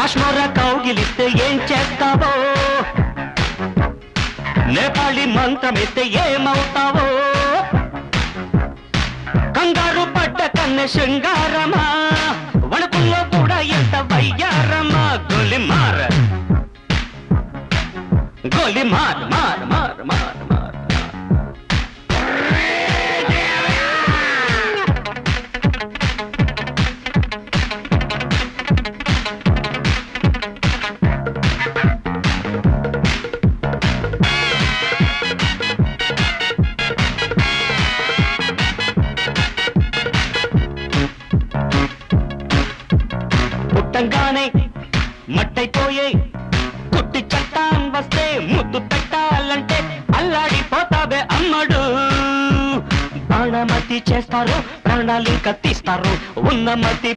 కాశ్మీర కౌగిలిస్తే ఏం చేస్తావో, నేపాళి మంత్రమిస్తే ఏమవుతావో, కంగారు పడ్డ కన్నె శృంగారమా, వణుకుల్లో కూడా ఎంత వయ్యారమా. గోలిమార్ గోలిమార్ మార్ మార్ మార్ మార్. పుట్టంగానే మట్టైపోయే కుట్టి చట్టాన్ వస్తే ముద్దు పెట్టాలంటే అల్లాడిపోతావే అమ్మడు. బాణమతి చేస్తారు, ప్రాణాలు కత్తిస్తారు, ఉన్నమతి